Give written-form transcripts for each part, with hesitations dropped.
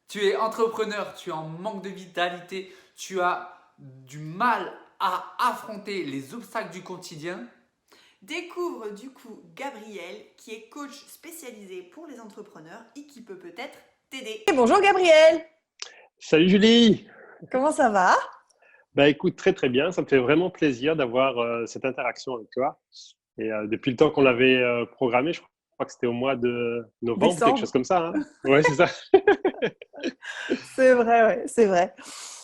Tu es entrepreneur, tu es en manque de vitalité, tu as du mal à affronter les obstacles du quotidien. Découvre du coup Gabriel, qui est coach spécialisé pour les entrepreneurs et qui peut peut-être t'aider. Bonjour Gabriel, Salut Julie! comment ça va? Bah écoute, très très bien, ça me fait vraiment plaisir d'avoir cette interaction avec toi. Et depuis le temps qu'on l'avait programmé, je crois que c'était au mois de novembre, quelque chose Décembre. comme ça, hein. Ouais, c'est ça. C'est vrai, ouais, c'est vrai.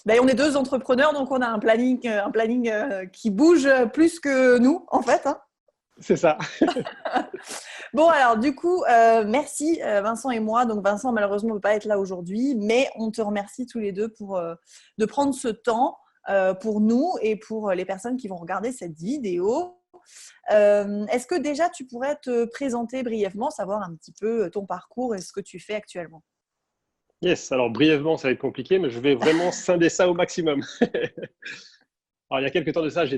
Ben, on est deux entrepreneurs, donc on a un planning qui bouge plus que nous, en fait, hein. C'est ça. Bon, alors du coup, merci Vincent et moi. Donc Vincent, malheureusement, ne peut pas être là aujourd'hui, mais on te remercie tous les deux de prendre ce temps pour nous et pour les personnes qui vont regarder cette vidéo. Est-ce que déjà tu pourrais te présenter brièvement, savoir un petit peu ton parcours et ce que tu fais actuellement? Yes, alors brièvement, ça va être compliqué, mais je vais vraiment scinder ça au maximum. Alors il y a quelques temps de ça, je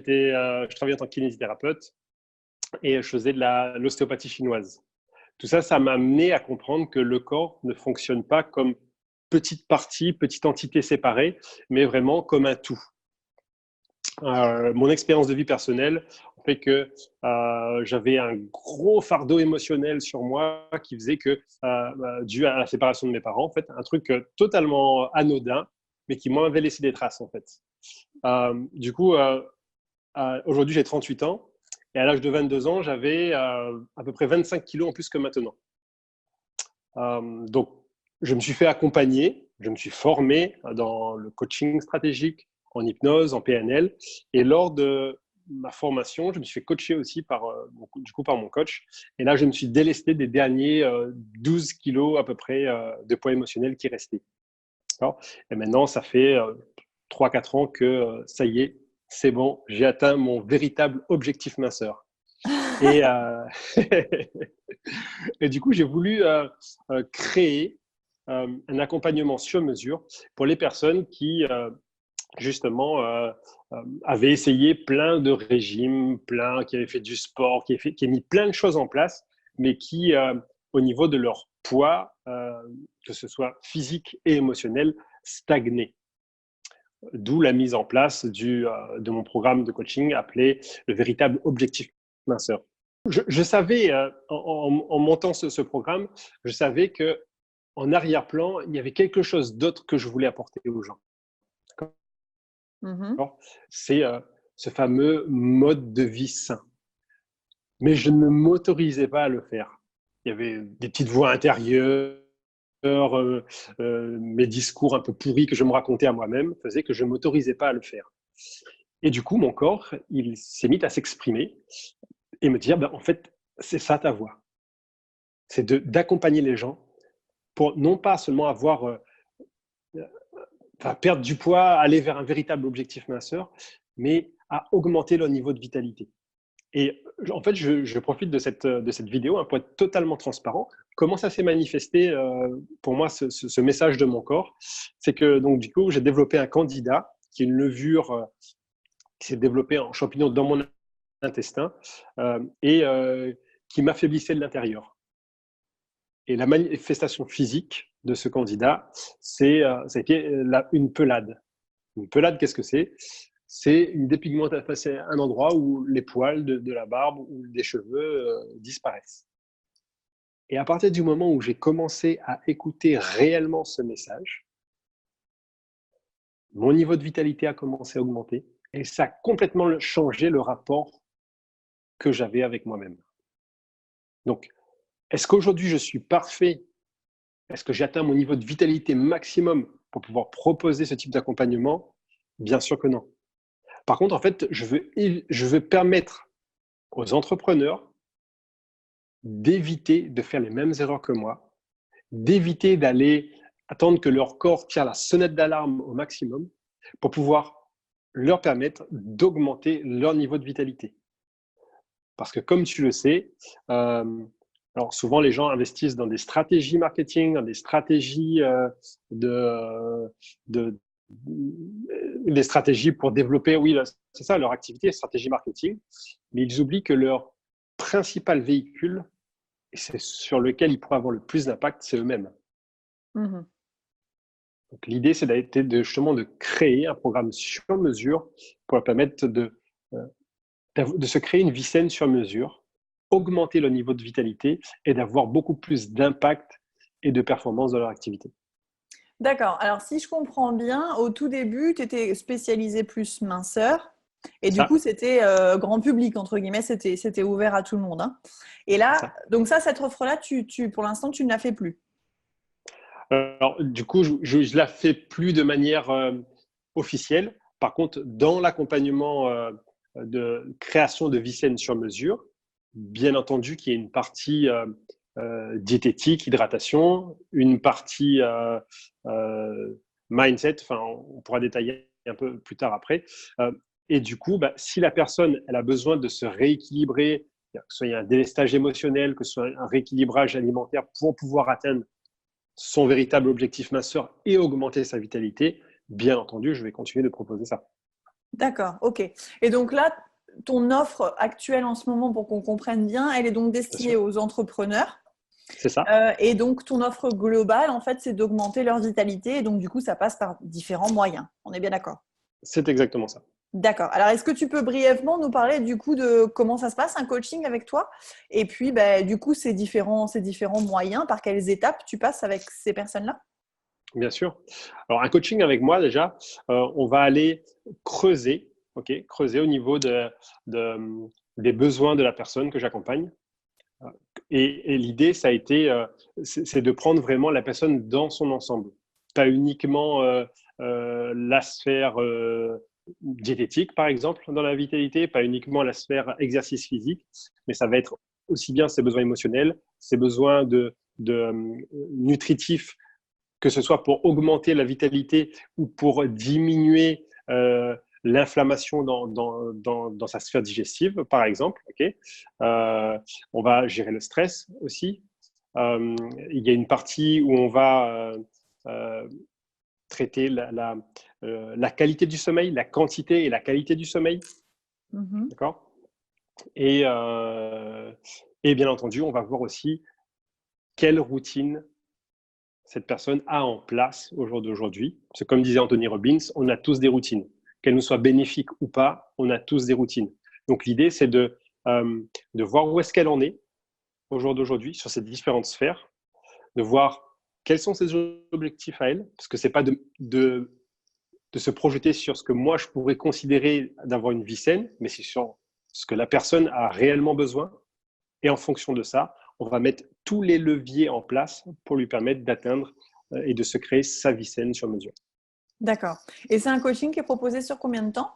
travaillais en tant que kinésithérapeute et je faisais de l'ostéopathie chinoise. Tout ça, ça m'a amené à comprendre que le corps ne fonctionne pas comme petite partie, petite entité séparée, mais vraiment comme un tout. Mon expérience de vie personnelle fait que j'avais un gros fardeau émotionnel sur moi qui faisait que, dû à la séparation de mes parents, en fait, un truc totalement anodin, mais qui m'avait laissé des traces, en fait. Du coup, aujourd'hui, j'ai 38 ans, et à l'âge de 22 ans, j'avais à peu près 25 kilos en plus que maintenant. Donc, je me suis fait accompagner, je me suis formé dans le coaching stratégique, en hypnose, en PNL. Et lors de ma formation, je me suis fait coacher aussi par mon coach. Et là, je me suis délesté des derniers 12 kilos à peu près de poids émotionnel qui restaient. Et maintenant, ça fait 3-4 ans que ça y est, c'est bon, j'ai atteint mon véritable objectif minceur. Et, et du coup, j'ai voulu créer un accompagnement sur mesure pour les personnes qui, justement, avaient essayé plein de régimes, qui avaient fait du sport, qui avaient mis plein de choses en place, mais qui, au niveau de leur poids, que ce soit physique et émotionnel, stagnaient. D'où la mise en place de mon programme de coaching appelé le véritable objectif minceur. Je savais, en montant ce programme, je savais que en arrière-plan, il y avait quelque chose d'autre que je voulais apporter aux gens. Mhm. C'est ce fameux mode de vie sain. Mais je ne m'autorisais pas à le faire. Il y avait des petites voix intérieures, mes discours un peu pourris que je me racontais à moi-même faisaient que je ne m'autorisais pas à le faire. Et du coup, mon corps, il s'est mis à s'exprimer et me dire, ben, en fait, c'est ça ta voix. C'est d'accompagner les gens pour non pas seulement perdre du poids, aller vers un véritable objectif minceur, mais à augmenter leur niveau de vitalité. Et en fait, je profite de cette vidéo pour être totalement transparent. Comment ça s'est manifesté pour moi, ce message de mon corps? C'est que donc du coup, j'ai développé un candida, qui est une levure qui s'est développée en champignon dans mon intestin et qui m'affaiblissait de l'intérieur. Et la manifestation physique de ce candidat, ça a été une pelade. Une pelade, qu'est-ce que c'est? C'est une dépigmentation, c'est un endroit où les poils de la barbe ou des cheveux disparaissent. Et à partir du moment où j'ai commencé à écouter réellement ce message, mon niveau de vitalité a commencé à augmenter et ça a complètement changé le rapport que j'avais avec moi-même. Donc, est-ce qu'aujourd'hui je suis parfait? Est-ce que j'atteins mon niveau de vitalité maximum pour pouvoir proposer ce type d'accompagnement? Bien sûr que non. Par contre, en fait, je veux permettre aux entrepreneurs d'éviter de faire les mêmes erreurs que moi, d'éviter d'aller attendre que leur corps tire la sonnette d'alarme au maximum pour pouvoir leur permettre d'augmenter leur niveau de vitalité. Parce que comme tu le sais, alors souvent les gens investissent dans des stratégies marketing, dans des stratégies de, de des stratégies pour développer, oui, c'est ça leur activité, stratégie marketing, mais ils oublient que leur principal véhicule, et c'est sur lequel ils pourraient avoir le plus d'impact, c'est eux-mêmes. Mhm. Donc, l'idée, c'est justement de créer un programme sur mesure pour leur permettre de se créer une vie saine sur mesure, augmenter leur niveau de vitalité et d'avoir beaucoup plus d'impact et de performance dans leur activité. D'accord. Alors, si je comprends bien, au tout début, tu étais spécialisé plus minceur. Et du Ça, coup, c'était grand public, entre guillemets, c'était ouvert à tout le monde, hein. Et là, ça. donc cette offre-là, pour l'instant, tu ne la fais plus. Alors, du coup, je la fais plus de manière officielle. Par contre, dans l'accompagnement de création de vie saine sur mesure, bien entendu qu'il y a une partie diététique, hydratation, une partie mindset, enfin, on pourra détailler un peu plus tard après. Et du coup, si la personne elle a besoin de se rééquilibrer, que ce soit un délestage émotionnel, que ce soit un rééquilibrage alimentaire pour pouvoir atteindre son véritable objectif minceur et augmenter sa vitalité, bien entendu, je vais continuer de proposer ça. D'accord, ok. Et donc là, ton offre actuelle en ce moment, pour qu'on comprenne bien, elle est donc Bien destinée sûr, aux entrepreneurs. c'est ça. Et donc, ton offre globale, en fait, c'est d'augmenter leur vitalité. Et donc, du coup, ça passe par différents moyens. On est bien d'accord? C'est exactement ça. D'accord. Alors, est-ce que tu peux brièvement nous parler du coup de comment ça se passe, un coaching avec toi? Et puis, du coup, ces différents moyens, par quelles étapes tu passes avec ces personnes-là? Bien sûr. Alors, un coaching avec moi, déjà, on va aller creuser, creuser au niveau des besoins de la personne que j'accompagne. Et l'idée, ça a été, c'est de prendre vraiment la personne dans son ensemble, pas uniquement la sphère diététique, par exemple, dans la vitalité, pas uniquement la sphère exercice physique, mais ça va être aussi bien ses besoins émotionnels, ses besoins nutritifs, que ce soit pour augmenter la vitalité ou pour diminuer l'inflammation dans sa sphère digestive, par exemple. On va gérer le stress aussi. Il y a une partie où on va traiter la qualité du sommeil, la quantité et la qualité du sommeil. Mhm. D'accord. Et bien entendu, on va voir aussi quelle routine cette personne a en place au jour d'aujourd'hui. Parce que comme disait Anthony Robbins, on a tous des routines. Qu'elles nous soient bénéfiques ou pas, on a tous des routines. Donc l'idée, c'est de voir où est-ce qu'elle en est au jour d'aujourd'hui sur ces différentes sphères, de voir quels sont ses objectifs à elle, parce que ce n'est pas de se projeter sur ce que moi, je pourrais considérer d'avoir une vie saine, mais c'est sur ce que la personne a réellement besoin. Et en fonction de ça, on va mettre tous les leviers en place pour lui permettre d'atteindre et de se créer sa vie saine sur mesure. D'accord. Et c'est un coaching qui est proposé sur combien de temps?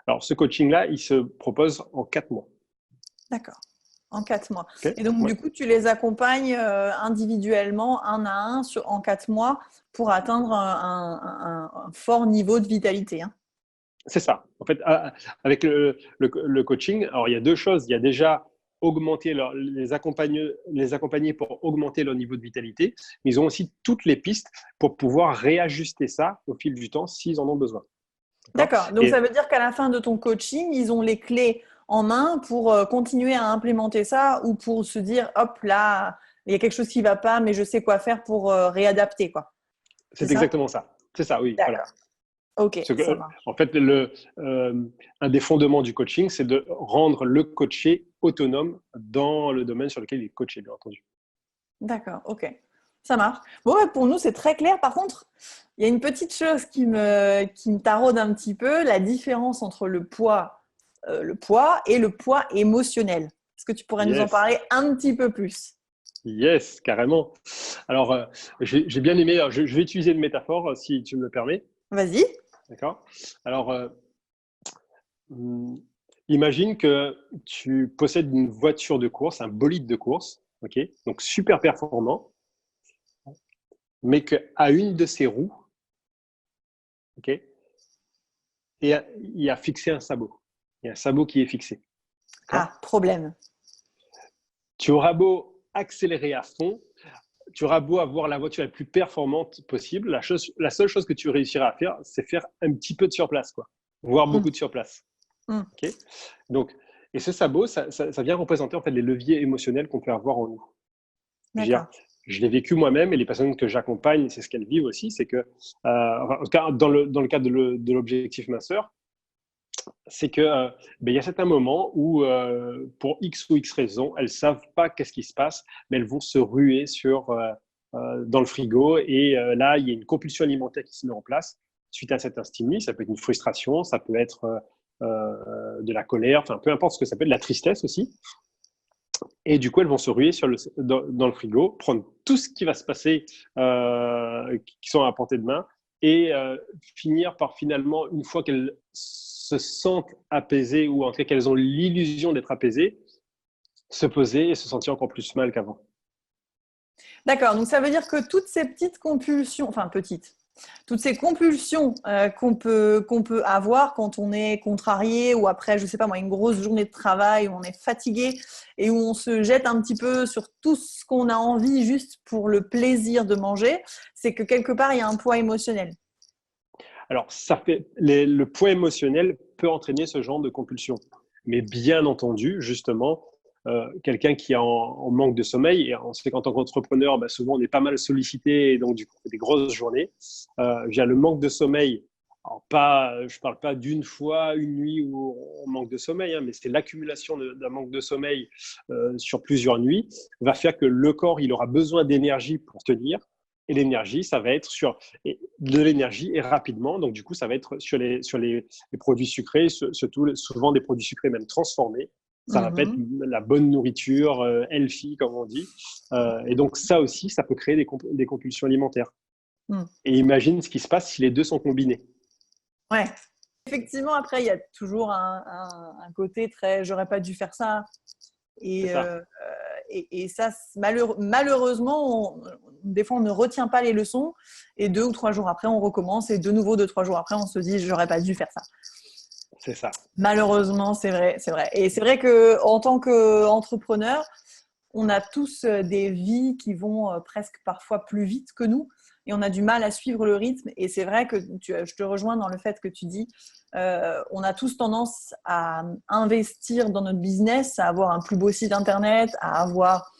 Alors, ce coaching-là, il se propose en 4 mois. D'accord. En 4 mois. Okay. Et donc, Ouais. du coup, tu les accompagnes en 1 en 4 mois pour atteindre un fort niveau de vitalité, hein. C'est ça. En fait, avec le coaching, alors il y a 2 choses. Il y a déjà augmenter les accompagner pour augmenter leur niveau de vitalité, mais ils ont aussi toutes les pistes pour pouvoir réajuster ça au fil du temps s'ils en ont besoin. D'accord. Donc, ça veut dire qu'à la fin de ton coaching, ils ont les clés en main pour continuer à implémenter ça ou pour se dire, hop, là, il y a quelque chose qui ne va pas, mais je sais quoi faire pour réadapter, quoi. C'est exactement ça. C'est ça, oui. D'accord. Voilà. Ok, ça marche. En fait, un des fondements du coaching, c'est de rendre le coaché autonome dans le domaine sur lequel il est coaché, bien entendu. D'accord, ok. Ça marche. Bon, pour nous, c'est très clair. Par contre, il y a une petite chose qui me taraude un petit peu, la différence entre le poids et le poids émotionnel. Est-ce que tu pourrais nous en parler un petit peu plus? Yes, carrément. Alors, j'ai bien aimé, je vais utiliser une métaphore, si tu me le permets. Vas-y. D'accord. Alors, imagine que tu possèdes une voiture de course, un bolide de course, donc super performant, mais qu'à une de ses roues, et il y a fixé un sabot. Il y a un sabot qui est fixé. Ah, problème. Tu auras beau accélérer à fond, tu auras beau avoir la voiture la plus performante possible, la seule chose que tu réussiras à faire, c'est faire un petit peu de surplace, voire beaucoup de surplace. Donc, et ce sabot, ça vient représenter en fait les leviers émotionnels qu'on peut avoir en nous. je l'ai vécu moi-même et les personnes que j'accompagne, c'est ce qu'elles vivent aussi, c'est que, en tout cas, dans le cadre de l'objectif minceur, c'est que il y a certains moments où, pour X ou X raisons, elles savent pas qu'est-ce qui se passe, mais elles vont se ruer dans le frigo et là, il y a une compulsion alimentaire qui se met en place suite à cet stimuli. Ça peut être une frustration, ça peut être de la colère, enfin peu importe ce que ça peut être, de la tristesse aussi. Et du coup, elles vont se ruer dans le frigo, prendre tout ce qui va se passer, qui sont à portée de main, et finir par finalement, une fois qu'elles se sentent apaisées, ou en tout cas qu'elles ont l'illusion d'être apaisées, se poser et se sentir encore plus mal qu'avant. D'accord, donc ça veut dire que toutes ces petites compulsions, enfin petites, toutes ces compulsions qu'on peut avoir quand on est contrarié ou après, je sais pas moi, une grosse journée de travail où on est fatigué et où on se jette un petit peu sur tout ce qu'on a envie juste pour le plaisir de manger, c'est que quelque part, il y a un poids émotionnel. Alors, le poids émotionnel peut entraîner ce genre de compulsion. Mais bien entendu, justement, quelqu'un qui est en manque de sommeil, et on sait qu'en tant qu'entrepreneur, souvent on est pas mal sollicité, et donc du coup, on fait des grosses journées. Le manque de sommeil, alors je parle pas d'une fois, une nuit où on manque de sommeil, hein, mais c'est l'accumulation d'un manque de sommeil sur plusieurs nuits, va faire que le corps, il aura besoin d'énergie pour tenir. Et l'énergie, ça va être de l'énergie et rapidement. Donc, du coup, ça va être sur les produits sucrés, surtout souvent des produits sucrés même transformés. Ça va pas être la bonne nourriture, healthy, comme on dit. Et donc, ça aussi, ça peut créer des compulsions alimentaires. Et imagine ce qui se passe si les deux sont combinés. Ouais. Effectivement, après, il y a toujours un côté très « j'aurais pas dû faire ça ». Et ça, malheureusement, des fois, on ne retient pas les leçons. Et 2 ou 3 jours après, on recommence. Et de nouveau, 2 ou 3 jours après, on se dit « j'aurais pas dû faire ça ». C'est ça. Malheureusement, c'est vrai, c'est vrai. Et c'est vrai qu'en tant qu'entrepreneur, on a tous des vies qui vont presque parfois plus vite que nous. Et on a du mal à suivre le rythme. Et c'est vrai que je te rejoins dans le fait que tu dis, on a tous tendance à investir dans notre business, à avoir un plus beau site internet, à avoir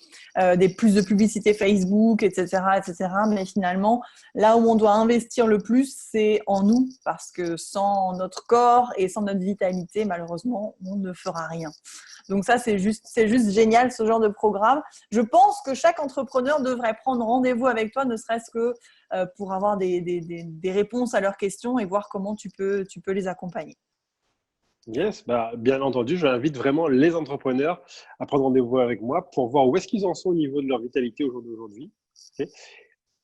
plus de publicité Facebook, etc., etc. Mais finalement, là où on doit investir le plus, c'est en nous, parce que sans notre corps et sans notre vitalité, malheureusement, on ne fera rien. Donc ça, c'est juste génial, ce genre de programme. Je pense que chaque entrepreneur devrait prendre rendez-vous avec toi, ne serait-ce que pour avoir des réponses à leurs questions et voir comment tu peux les accompagner. Yes, bien entendu, j'invite vraiment les entrepreneurs à prendre rendez-vous avec moi pour voir où est-ce qu'ils en sont au niveau de leur vitalité au jour d'aujourd'hui, okay,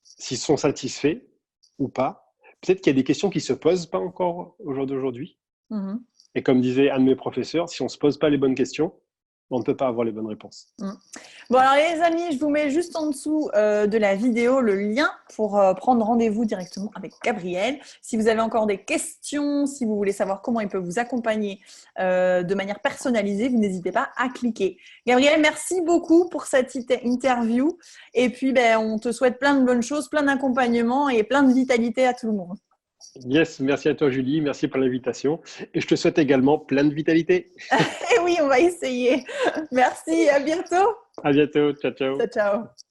s'ils sont satisfaits ou pas. Peut-être qu'il y a des questions qui ne se posent pas encore au jour d'aujourd'hui. Et comme disait un de mes professeurs, si on ne se pose pas les bonnes questions, on ne peut pas avoir les bonnes réponses. Bon, alors les amis, je vous mets juste en dessous de la vidéo le lien pour prendre rendez-vous directement avec Gabriel. Si vous avez encore des questions, si vous voulez savoir comment il peut vous accompagner de manière personnalisée, vous n'hésitez pas à cliquer. Gabriel, merci beaucoup pour cette interview. Et puis, on te souhaite plein de bonnes choses, plein d'accompagnement et plein de vitalité à tout le monde. Yes, merci à toi Julie, merci pour l'invitation. Et je te souhaite également plein de vitalité. Et oui, on va essayer. Merci, à bientôt. À bientôt, ciao, ciao. Ciao, ciao.